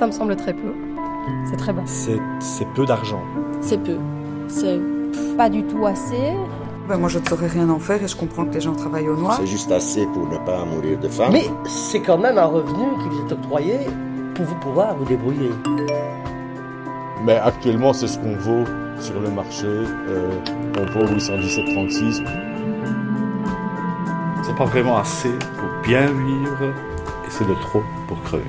ça me semble très peu. C'est très bas. C'est peu d'argent. C'est peu. C'est Pas du tout assez. Moi, je ne saurais rien en faire et je comprends que les gens travaillent au noir. C'est juste assez pour ne pas mourir de faim. Mais c'est quand même un revenu qui vous est octroyé pour vous pouvoir vous débrouiller. Mais actuellement, c'est ce qu'on vaut sur le marché. On vaut 817,36. C'est pas vraiment assez pour bien vivre et c'est de trop pour crever.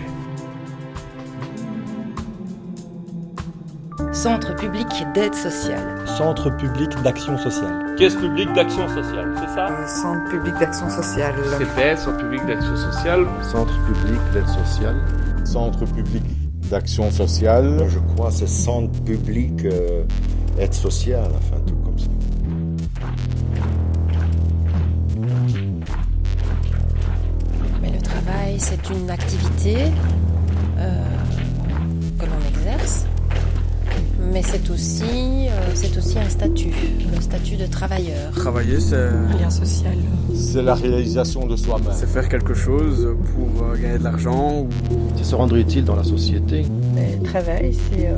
Centre public d'aide sociale. Centre public d'action sociale. Caisse publique d'action sociale, c'est ça? Centre public d'action sociale. CPS, Centre public d'action sociale. Centre public d'aide sociale. Centre public d'action sociale. Je crois que c'est centre public aide sociale, enfin tout comme ça. Mais le travail, c'est une activité que l'on exerce, mais c'est aussi un statut, le statut de travailleur. Travailler, c'est Un lien social. C'est la réalisation de soi-même. faire quelque chose pour gagner de l'argent ou C'est se rendre utile dans la société. Le travail, c'est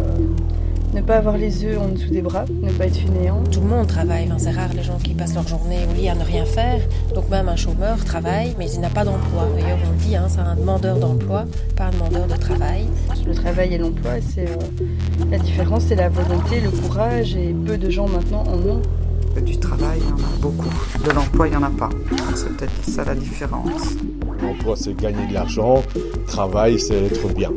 ne pas avoir les œufs en dessous des bras, ne pas être fainéant. Tout le monde travaille, c'est rare les gens qui passent leur journée au lit à ne rien faire. Donc même un chômeur travaille, mais il n'a pas d'emploi. D'ailleurs, on le dit, c'est un demandeur d'emploi, pas un demandeur de travail. Le travail et l'emploi, c'est la différence, c'est la volonté, le courage, et peu de gens maintenant en ont. Du travail, il y en a beaucoup. De l'emploi, il n'y en a pas. C'est peut-être ça la différence. L'emploi, c'est gagner de l'argent. Travail, c'est être bien.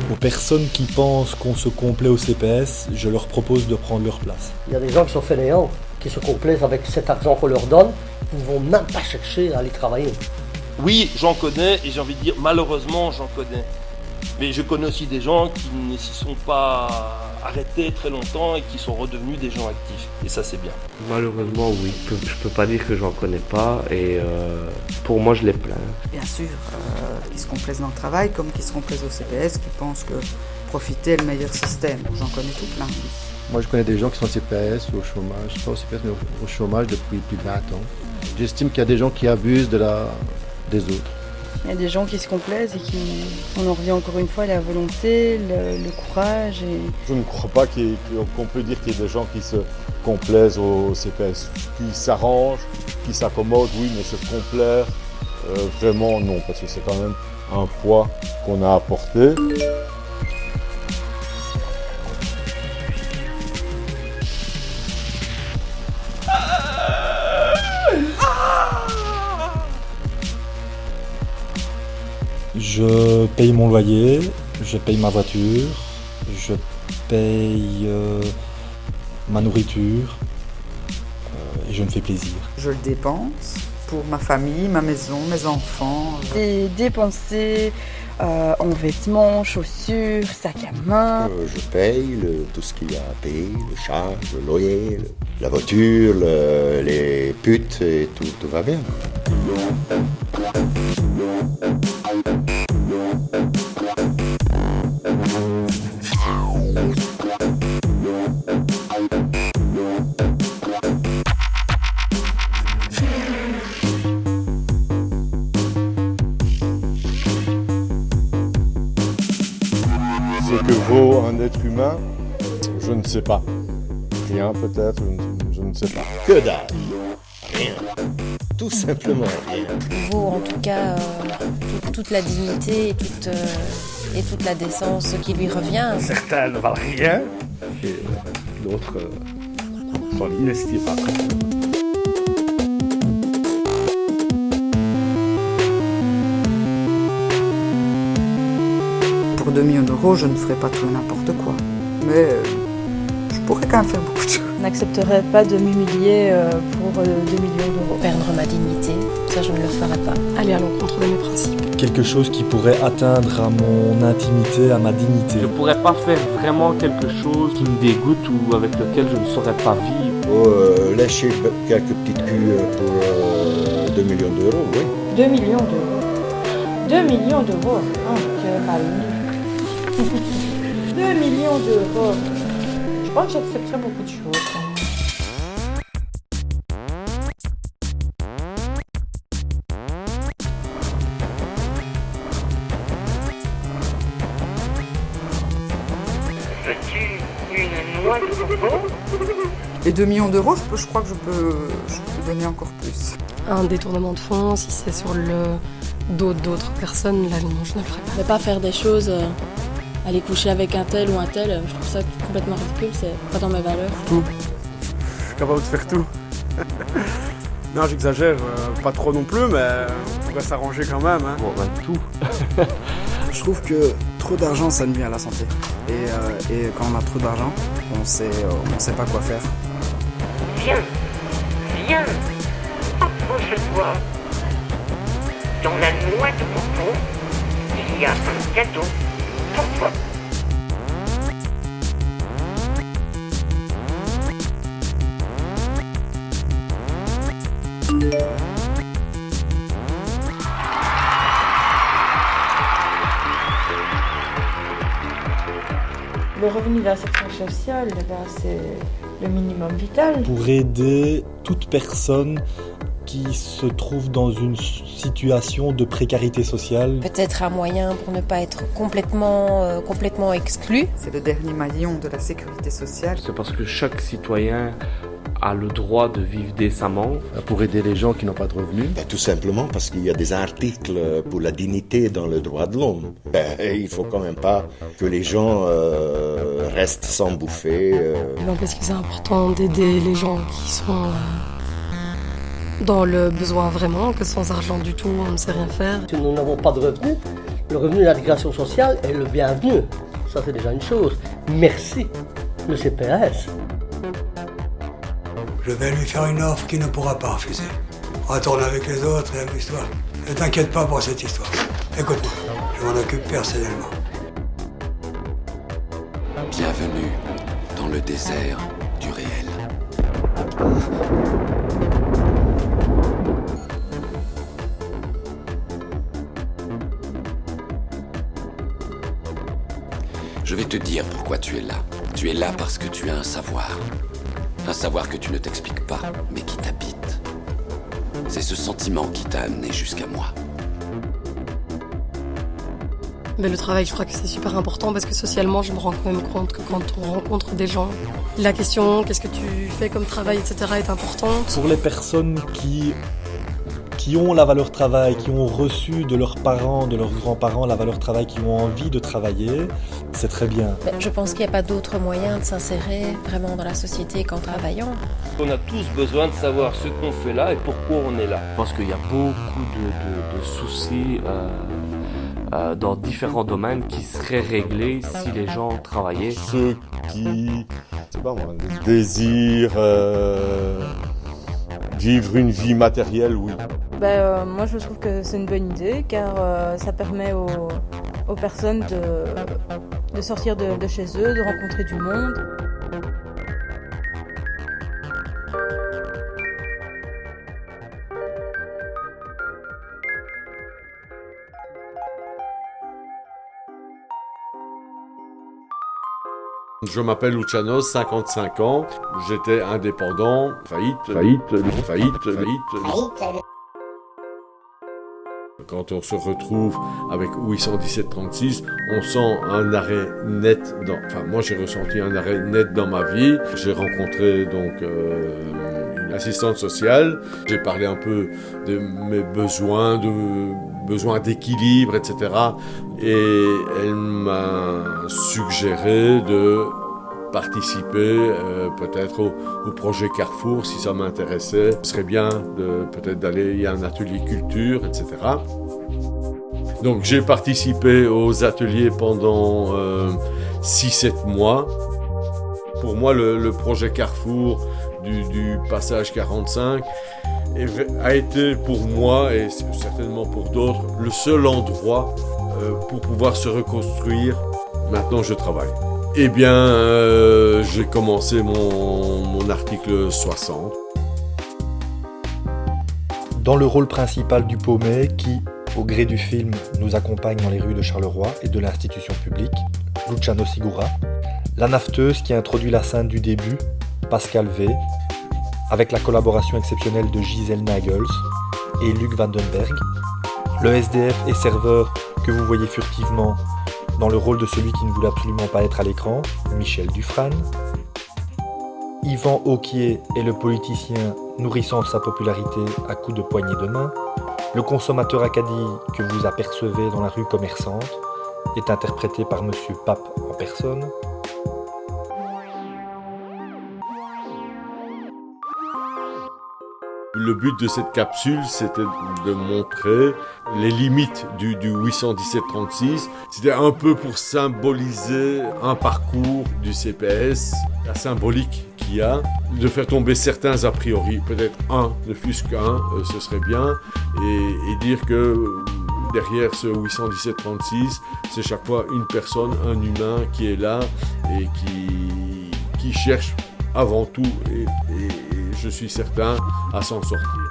Aux personnes qui pensent qu'on se complaît au CPS, je leur propose de prendre leur place. Il y a des gens qui sont fainéants, qui se complaisent avec cet argent qu'on leur donne, ils ne vont même pas chercher à aller travailler. Oui, j'en connais et j'ai envie de dire malheureusement j'en connais. Mais je connais aussi des gens qui ne s'y sont pas arrêtés très longtemps et qui sont redevenus des gens actifs. Et ça c'est bien. Malheureusement oui, je peux pas dire que j'en connais pas et pour moi je les plains. Bien sûr, qui se complaisent dans le travail comme qui se complaisent au CPS, qui pensent que profiter est le meilleur système. J'en connais tout plein. Moi je connais des gens qui sont au CPS ou au chômage, pas au CPS mais au chômage depuis plus de 20 ans. J'estime qu'il y a des gens qui abusent des autres. Il y a des gens qui se complaisent et on en revient encore une fois à la volonté, le courage. Je ne crois pas qu'on peut dire qu'il y ait des gens qui se complaisent au CPS, qui s'arrangent, qui s'accommodent, oui, mais se complaire, vraiment non, parce que c'est quand même un poids qu'on a apporté. Je paye mon loyer, je paye ma voiture, je paye ma nourriture et je me fais plaisir. Je le dépense pour ma famille, ma maison, mes enfants. Dépenser en vêtements, chaussures, sac à main. Je paye tout ce qu'il y a à payer, le charge, le loyer, la voiture, les putes et tout va bien. Ce que vaut un être humain, je ne sais pas. rien peut-être, je ne sais pas. Que dalle. Rien. Tout simplement rien. Il vaut en tout cas toute la dignité et toute la décence qui lui revient. Certains ne valent rien et d'autres sont inestimables. Pour 2 millions d'euros, je ne ferai pas tout et n'importe quoi. Mais je pourrais quand même faire beaucoup de choses. Je n'accepterai pas de m'humilier pour 2 millions d'euros. Perdre ma dignité, ça je ne le ferai pas. Aller à l'encontre de mes principes. Quelque chose qui pourrait atteindre à mon intimité, à ma dignité. Je ne pourrais pas faire vraiment quelque chose qui me dégoûte ou avec lequel je ne saurais pas vivre. Lâcher quelques petites culs pour 2 millions d'euros, oui. 2 millions d'euros. 2 millions d'euros. Oh, quel mal. 2 millions d'euros. Je crois que j'accepterais beaucoup de choses. Veux-tu une noix de coco? Et 2 millions d'euros, je crois que je peux donner encore plus. Un détournement de fonds, si c'est sur le dos d'autres personnes, là non, je ne le ferai pas. Ne pas faire des choses, aller coucher avec un tel ou un tel, je trouve ça complètement ridicule, c'est pas dans mes valeurs. Tout. Je suis capable de faire tout. Non, j'exagère, pas trop non plus, mais on pourrait s'arranger quand même. Hein. Bon, tout. Je trouve que trop d'argent, ça nuit à la santé. Et quand on a trop d'argent, on sait pas quoi faire. Viens, approche-toi. Dans la noix de coco, il y a un cadeau pour toi. Le revenu de la section sociale, c'est le minimum vital. Pour aider toute personne qui se trouve dans une situation de précarité sociale. Peut-être un moyen pour ne pas être complètement exclu. C'est le dernier maillon de la sécurité sociale. C'est parce que chaque citoyen a le droit de vivre décemment. Pour aider les gens qui n'ont pas de revenus. Tout simplement parce qu'il y a des articles pour la dignité dans le droit de l'homme. Il faut quand même pas que les gens restent sans bouffer. Donc est-ce que c'est important d'aider les gens qui sont dans le besoin vraiment, que sans argent du tout, on ne sait rien faire? Si nous n'avons pas de revenus, le revenu de l'intégration sociale est le bienvenu. Ça, c'est déjà une chose. Merci, le CPS. Je vais lui faire une offre qu'il ne pourra pas refuser. Retourne avec les autres et amuse-toi. Ne t'inquiète pas pour cette histoire. Écoute-moi, je m'en occupe personnellement. Bienvenue dans le désert du réel. Je vais te dire pourquoi tu es là. Tu es là parce que tu as un savoir. Un savoir que tu ne t'expliques pas, mais qui t'habite. C'est ce sentiment qui t'a amené jusqu'à moi. Mais le travail, je crois que c'est super important parce que socialement, je me rends quand même compte que quand on rencontre des gens, la question « qu'est-ce que tu fais comme travail ?» etc. est importante. Pour les personnes qui ont la valeur travail, qui ont reçu de leurs parents, de leurs grands-parents la valeur travail, qui ont envie de travailler, c'est très bien. Je pense qu'il n'y a pas d'autre moyen de s'insérer vraiment dans la société qu'en travaillant. On a tous besoin de savoir ce qu'on fait là et pourquoi on est là. Je pense qu'il y a beaucoup de soucis dans différents domaines qui seraient réglés si les gens travaillaient. Ceux qui, c'est pas moi, désirent vivre une vie matérielle, oui. Moi je trouve que c'est une bonne idée car ça permet aux personnes de sortir de chez eux, de rencontrer du monde. Je m'appelle Luciano, 55 ans. J'étais indépendant, faillite. quand on se retrouve avec 817-36, on sent un arrêt net. Moi, j'ai ressenti un arrêt net dans ma vie. J'ai rencontré donc une assistante sociale. J'ai parlé un peu de mes besoins, d'équilibre, etc. Et elle m'a suggéré de participer peut-être au projet Carrefour si ça m'intéressait. Ce serait bien peut-être d'aller, il y a un atelier culture, etc. Donc j'ai participé aux ateliers pendant 6-7 mois. Pour moi, le projet Carrefour du passage 45 a été pour moi, et certainement pour d'autres, le seul endroit pour pouvoir se reconstruire. Maintenant, je travaille. Eh bien, j'ai commencé mon article 60. Dans le rôle principal du paumé qui, au gré du film, nous accompagne dans les rues de Charleroi et de l'institution publique, Luciano Sigura, la nafteuse qui introduit la scène du début, Pascal V, avec la collaboration exceptionnelle de Gisèle Nagels et Luc Vandenberg, le SDF et serveur que vous voyez furtivement dans le rôle de celui qui ne voulait absolument pas être à l'écran, Michel Dufresne, Yvan Auquier est le politicien nourrissant sa popularité à coups de poignée de main, le consommateur acadie que vous apercevez dans la rue commerçante est interprété par Monsieur Pape en personne. Le but de cette capsule, c'était de montrer les limites du 817-36. C'était un peu pour symboliser un parcours du CPS, la symbolique qu'il y a, de faire tomber certains a priori. Peut-être un, ne fût-ce qu'un, ce serait bien, et dire que derrière ce 817-36, c'est chaque fois une personne, un humain qui est là et qui cherche avant tout, et je suis certain, à s'en sortir.